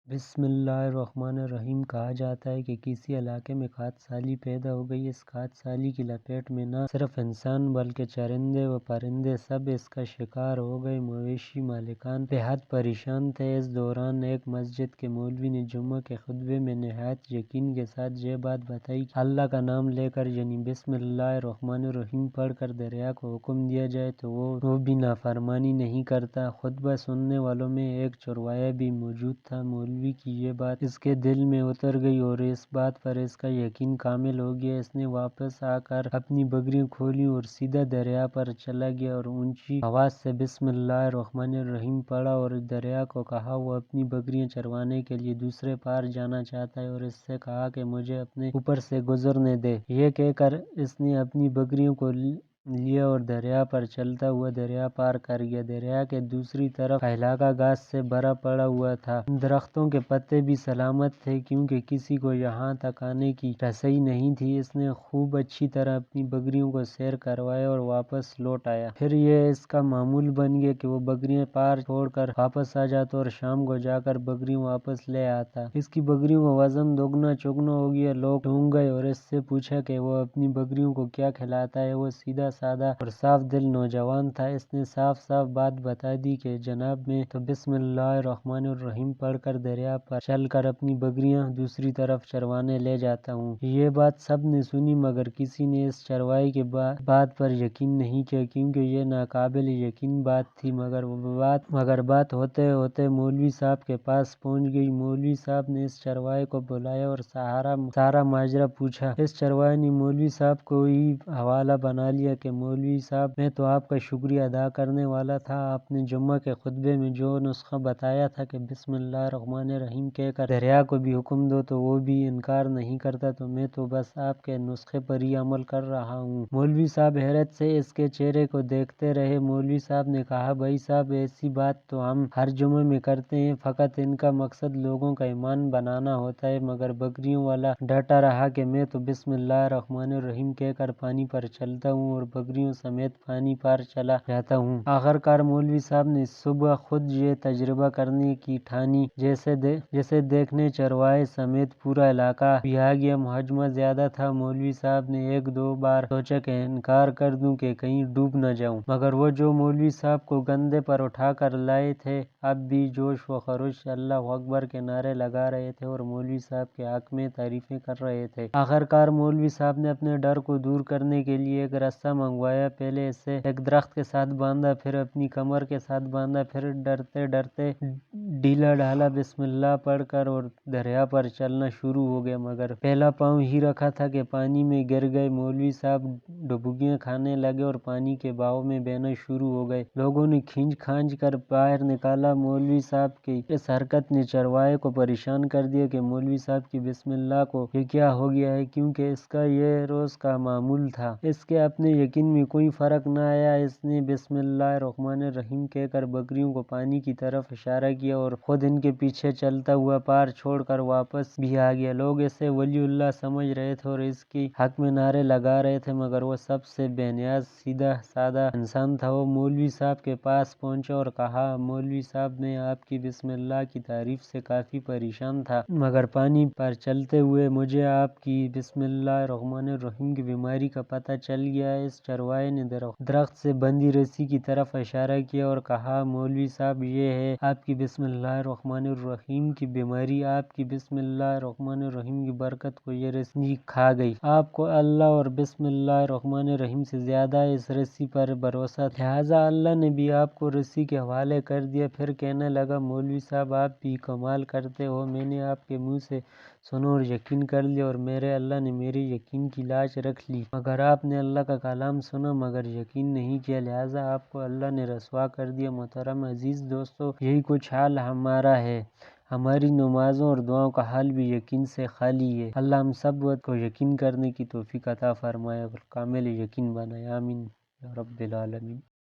بسم اللہ الرحمن الرحیم۔ کہا جاتا ہے کہ کسی علاقے میں کھاد سالی پیدا ہو گئی۔ اس کھاد سالی کی لپیٹ میں نہ صرف انسان بلکہ چرندے و پرندے سب اس کا شکار ہو گئے۔ مویشی مالکان بے حد پریشان تھے۔ اس دوران ایک مسجد کے مولوی نے جمعہ کے خطبے میں نہایت یقین کے ساتھ یہ بات بتائی کہ اللہ کا نام لے کر یعنی بسم اللہ الرحمن الرحیم پڑھ کر دریا کو حکم دیا جائے تو وہ بھی نافرمانی نہیں کرتا۔ خطبہ سننے والوں میں ایک چرواہا بھی موجود تھا۔ مولوی کی یہ بات اس کے دل میں اتر گئی اور اس بات پر اس کا یقین کامل ہو گیا۔ اس نے واپس آ کر اپنی بکریاں کھولیں اور سیدھا دریا پر چلا گیا اور اونچی آواز سے بسم اللہ الرحمن الرحیم پڑھا اور دریا کو کہا وہ اپنی بکریاں چروانے کے لیے دوسرے پار جانا چاہتا ہے اور اس سے کہا کہ مجھے اپنے اوپر سے گزرنے دے۔ یہ کہہ کر اس نے اپنی بکریوں کو لیا اور دریا پر چلتا ہوا دریا پار کر گیا۔ دریا کے دوسری طرف کا علاقہ گھاس سے بھرا پڑا ہوا تھا۔ درختوں کے پتے بھی سلامت تھے کیونکہ کسی کو یہاں تک آنے کی رسائی نہیں تھی۔ اس نے خوب اچھی طرح اپنی بکریوں کو سیر کروایا اور واپس لوٹ آیا۔ پھر یہ اس کا معمول بن گیا کہ وہ بکریاں پار چھوڑ کر واپس آ جاتا اور شام کو جا کر بکریاں واپس لے آتا۔ اس کی بکریوں کا وزن دوگنا چوگنا ہو گیا۔ لوگ چونک گئے اور اس سے پوچھا کہ وہ اپنی بکریوں کو کیا کھلاتا ہے۔ وہ سیدھا سادہ اور صاف دل نوجوان تھا۔ اس نے صاف صاف بات بتا دی کہ جناب میں تو بسم اللہ الرحمن الرحیم پڑھ کر دریا پر چل کر اپنی بکریاں دوسری طرف چروانے لے جاتا ہوں۔ یہ بات سب نے سنی مگر کسی نے اس چرواہے کی بات پر یقین نہیں کیا کیونکہ یہ ناقابل یقین بات تھی۔ مگر بات ہوتے ہوتے مولوی صاحب کے پاس پہنچ گئی۔ مولوی صاحب نے اس چرواہے کو بلایا اور سارا ماجرا پوچھا۔ اس چرواہے نے مولوی صاحب کو ہی حوالہ بنا لیا کہ مولوی صاحب میں تو آپ کا شکریہ ادا کرنے والا تھا۔ آپ نے جمعہ کے خطبے میں جو نسخہ بتایا تھا کہ بسم اللہ الرحمن الرحیم کہہ کر دریا کو بھی حکم دو تو وہ بھی انکار نہیں کرتا تو میں تو بس آپ کے نسخے پر ہی عمل کر رہا ہوں۔ مولوی صاحب حیرت سے اس کے چہرے کو دیکھتے رہے۔ مولوی صاحب نے کہا بھائی صاحب ایسی بات تو ہم ہر جمعے میں کرتے ہیں، فقط ان کا مقصد لوگوں کا ایمان بنانا ہوتا ہے۔ مگر بکریوں والا ڈٹا رہا کہ میں تو بسم اللہ الرحمن الرحیم کہہ کر پانی پر چلتا ہوں اور بکریوں سمیت پانی پار چلا جاتا ہوں۔ آخرکار مولوی صاحب نے صبح خود یہ تجربہ کرنے کی ٹھانی۔ جسے دیکھنے چرواہے سمیت پورا علاقہ بھی آ گیا۔ مہاجمہ زیادہ تھا۔ مولوی صاحب نے ایک دو بار سوچا کہ انکار کر دوں کہ کہیں ڈوب نہ جاؤں، مگر وہ جو مولوی صاحب کو کندھے پر اٹھا کر لائے تھے اب بھی جوش و خروش سے اللہ اکبر کے نعرے لگا رہے تھے اور مولوی صاحب کے حق میں تعریفیں کر رہے تھے۔ آخرکار مولوی صاحب نے اپنے ڈر کو دور کرنے کے لیے ایک رسہ منگوایا۔ پہلے اسے ایک درخت کے ساتھ باندھا، پھر اپنی کمر کے ساتھ باندھا، پھر ڈرتے ڈرتے ڈھیلا ڈھالا بسم اللہ پڑھ کر اور دریا پر چلنا شروع ہو گیا۔ مگر پہلا پاؤں ہی رکھا تھا کہ پانی میں گر گئے۔ مولوی صاحب ڈبکیاں کھانے لگے اور پانی کے بہاؤ میں بہنا شروع ہو گئے۔ لوگوں نے کھینچ کھانچ کر باہر نکالا۔ مولوی صاحب کی اس حرکت نے چرواہے کو پریشان کر دیا کہ مولوی صاحب کی بسم اللہ کو یہ کیا ہو گیا ہے، کیونکہ اس کا یہ روز کا معمول تھا۔ اس کے اپنے یقین میں کوئی فرق نہ آیا۔ اس نے بسم اللہ الرحمن الرحیم کہہ کر بکریوں کو پانی کی طرف اشارہ کیا اور خود ان کے پیچھے چلتا ہوا پار چھوڑ کر واپس بھی آ گیا۔ لوگ اسے ولی اللہ سمجھ رہے تھے اور اس کی حق میں نعرے لگا رہے تھے مگر وہ سب سے بے نیاز سیدھا سادہ انسان تھا۔ وہ مولوی صاحب کے پاس پہنچا اور کہا مولوی صاحب میں آپ کی بسم اللہ کی تعریف سے کافی پریشان تھا مگر پانی پر چلتے ہوئے مجھے آپ کی بسم اللہ الرحمن الرحیم کی بیماری کا پتہ چل گیا ہے۔ اس چرواہے نے درخت سے بندھی رسی کی طرف اشارہ کیا اور کہا مولوی صاحب یہ ہے آپ کی بسم اللہ الرحمن الرحیم کی بیماری۔ آپ کی بسم اللہ الرحمن الرحیم کی برکت کو یہ رسی کھا گئی۔ آپ کو اللہ اور بسم اللہ الرحمن الرحیم سے زیادہ اس رسی پر بھروسہ تھا، لہٰذا اللہ نے بھی آپ کو رسی کے حوالے کر دیا۔ پھر کہنے لگا مولوی صاحب آپ بھی کمال کرتے ہو، میں نے آپ کے منہ سے سنا اور یقین کر لیا اور میرے اللہ نے میرے یقین کی لاج رکھ لی، مگر آپ نے اللہ کا کلام سنا مگر یقین نہیں کیا، لہٰذا آپ کو اللہ نے رسوا کر دیا۔ محترم عزیز دوستو، یہی کچھ حال ہمارا ہے۔ ہماری نمازوں اور دعاؤں کا حال بھی یقین سے خالی ہے۔ اللہ ہم سب کو یقین کرنے کی توفیق عطا فرمائے اور کامل یقین بنائے، آمین یا رب العالمین۔